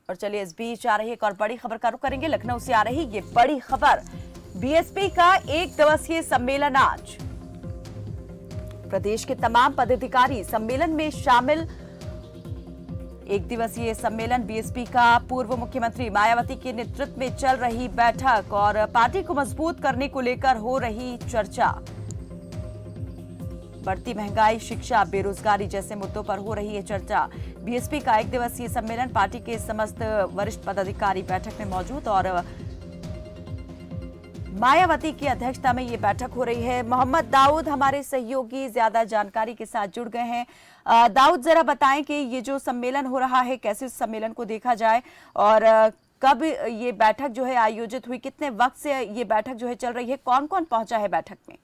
और चलिए इस बीच आ रही एक और बड़ी खबर का रुख करेंगे। लखनऊ से आ रही ये बड़ी खबर, बीएसपी का 1 दिवसीय सम्मेलन आज। प्रदेश के तमाम पदाधिकारी सम्मेलन में शामिल। 1 दिवसीय सम्मेलन बीएसपी का पूर्व मुख्यमंत्री मायावती के नेतृत्व में चल रही बैठक और पार्टी को मजबूत करने को लेकर हो रही चर्चा। बढ़ती महंगाई, शिक्षा, बेरोजगारी जैसे मुद्दों पर हो रही है चर्चा। बीएसपी का 1 दिवसीय सम्मेलन, पार्टी के समस्त वरिष्ठ पदाधिकारी बैठक में मौजूद और मायावती की अध्यक्षता में ये बैठक हो रही है। मोहम्मद दाऊद हमारे सहयोगी ज्यादा जानकारी के साथ जुड़ गए हैं। दाऊद, जरा बताएं कि ये जो सम्मेलन हो रहा है, कैसे इस सम्मेलन को देखा जाए और कब ये बैठक जो है आयोजित हुई, कितने वक्त से ये बैठक जो है चल रही है, कौन कौन पहुंचा है बैठक में?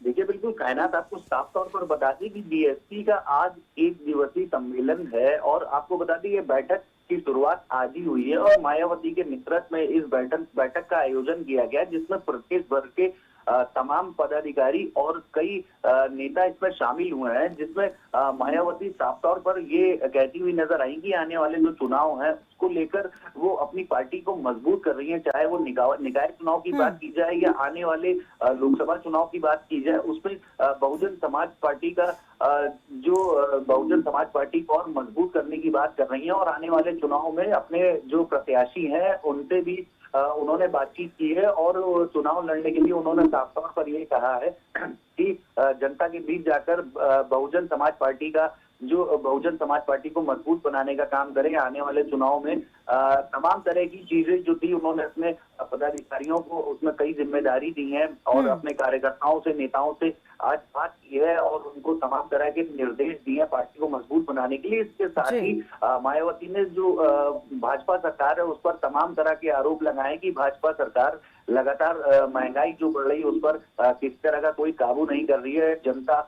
देखिए, बिल्कुल कायनात आपको साफ तौर पर बता दी कि बीएसपी का आज 1 दिवसीय सम्मेलन है और आपको बता दी ये बैठक की शुरुआत आज ही हुई है और मायावती के नेतृत्व में इस बैठक का आयोजन किया गया, जिसमें प्रदेश भर के तमाम पदाधिकारी और कई नेता इसमें शामिल हुए हैं, जिसमें मायावती साफ तौर पर ये कहती हुई नजर आई कि आने वाले जो चुनाव हैं उसको लेकर वो अपनी पार्टी को मजबूत कर रही है। चाहे वो निकाय चुनाव की बात की जाए या आने वाले लोकसभा चुनाव की बात की जाए, उसमें बहुजन समाज पार्टी का बहुजन समाज पार्टी को और मजबूत करने की बात कर रही है और आने वाले चुनाव में अपने जो प्रत्याशी हैं उनसे भी उन्होंने बातचीत की है और चुनाव लड़ने के लिए उन्होंने साफ तौर पर ये कहा है कि जनता के बीच जाकर बहुजन समाज पार्टी को मजबूत बनाने का काम करें। आने वाले चुनाव में तमाम तरह की चीजें जो थी उन्होंने अपने पदाधिकारियों को उसमें कई जिम्मेदारी दी है और अपने कार्यकर्ताओं से, नेताओं से आज बात की है और उनको तमाम तरह के निर्देश दिए हैं पार्टी को मजबूत बनाने के लिए। इसके साथ ही मायावती ने जो भाजपा सरकार है उस पर तमाम तरह के आरोप लगाए कि भाजपा सरकार लगातार महंगाई जो बढ़ रही है उस पर किसी तरह का कोई काबू नहीं कर रही है। जनता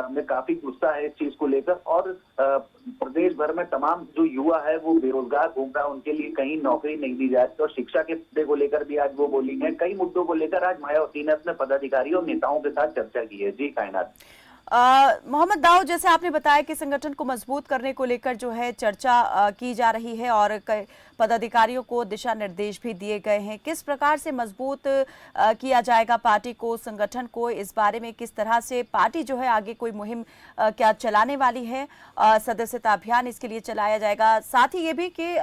में काफी गुस्सा है इस चीज को लेकर और प्रदेश भर में तमाम जो युवा है वो बेरोजगार घूम रहा है, उनके लिए कहीं नौकरी नहीं दी जाती और शिक्षा के मुद्दे को लेकर भी आज वो बोली है। कई मुद्दों को लेकर आज मायावती ने अपने पदाधिकारियों और नेताओं के साथ चर्चा की है। जी कायनात। मोहम्मद दाऊद, जैसे आपने बताया कि संगठन को मजबूत करने को लेकर जो है चर्चा की जा रही है और पदाधिकारियों को दिशा निर्देश भी दिए गए हैं। किस प्रकार से मजबूत किया जाएगा पार्टी को, संगठन को, इस बारे में किस तरह से पार्टी जो है आगे कोई मुहिम क्या चलाने वाली है, सदस्यता अभियान इसके लिए चलाया जाएगा? साथ ही ये भी कि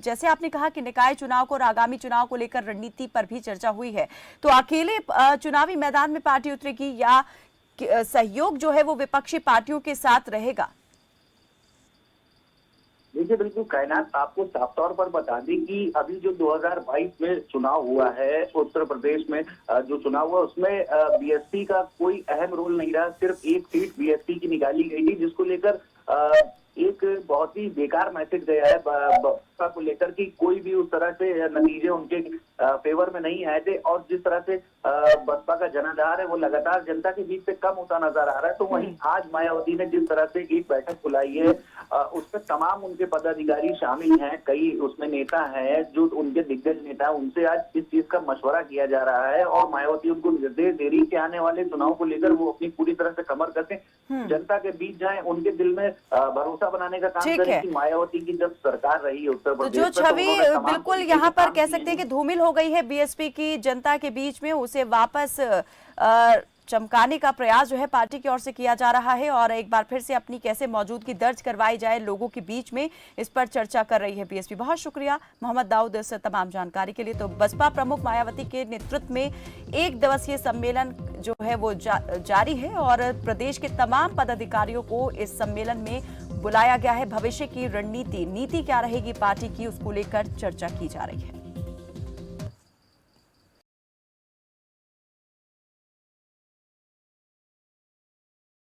जैसे आपने कहा कि निकाय चुनाव को और आगामी चुनाव को लेकर रणनीति पर भी चर्चा हुई है, तो अकेले चुनावी मैदान में पार्टी उतरेगी या सहयोग जो है वो विपक्षी पार्टियों के साथ रहेगा? देखिए, बिल्कुल कायनात आपको साफ तौर पर बता दी कि अभी जो 2022 में चुनाव हुआ है उत्तर प्रदेश में, जो चुनाव हुआ उसमें बीएसपी का कोई अहम रोल नहीं रहा। सिर्फ एक सीट बीएसपी की निकाली गई थी, जिसको लेकर एक बहुत ही बेकार मैसेज गया है बसपा को लेकर कि कोई भी उस तरह से नतीजे उनके फेवर में नहीं आए थे और जिस तरह से बसपा का जनाधार है वो लगातार जनता के बीच से कम होता नजर आ रहा है। तो वहीं आज मायावती ने जिस तरह से एक बैठक बुलाई है उसमें तमाम उनके पदाधिकारी शामिल हैं, कई उसमें नेता हैं जो उनके दिग्गज नेता, उनसे आज इस चीज का मशवरा किया जा रहा है और मायावती उनको निर्देश दे रही है कि आने वाले चुनाव को लेकर वो अपनी पूरी तरह से कमर कसें, जनता के बीच जाएं, उनके दिल में भरोसा बनाने का काम करें कि मायावती की जब सरकार रही है उत्तर प्रदेश जो छवि बिल्कुल यहाँ पर कह सकते हैं कि धूमिल हो गई है बीएसपी की जनता के बीच में, उसे वापस चमकाने का प्रयास जो है पार्टी की ओर से किया जा रहा है और एक बार फिर से अपनी कैसे मौजूदगी दर्ज करवाई जाए लोगों के बीच में, इस पर चर्चा कर रही है बीएसपी। बहुत शुक्रिया मोहम्मद दाऊद इस तमाम जानकारी के लिए। तो बसपा प्रमुख मायावती के नेतृत्व में 1 दिवसीय सम्मेलन जो है वो जारी है और प्रदेश के तमाम पदाधिकारियों को इस सम्मेलन में बुलाया गया है। भविष्य की रणनीति क्या रहेगी पार्टी की, उसको लेकर चर्चा की जा रही है।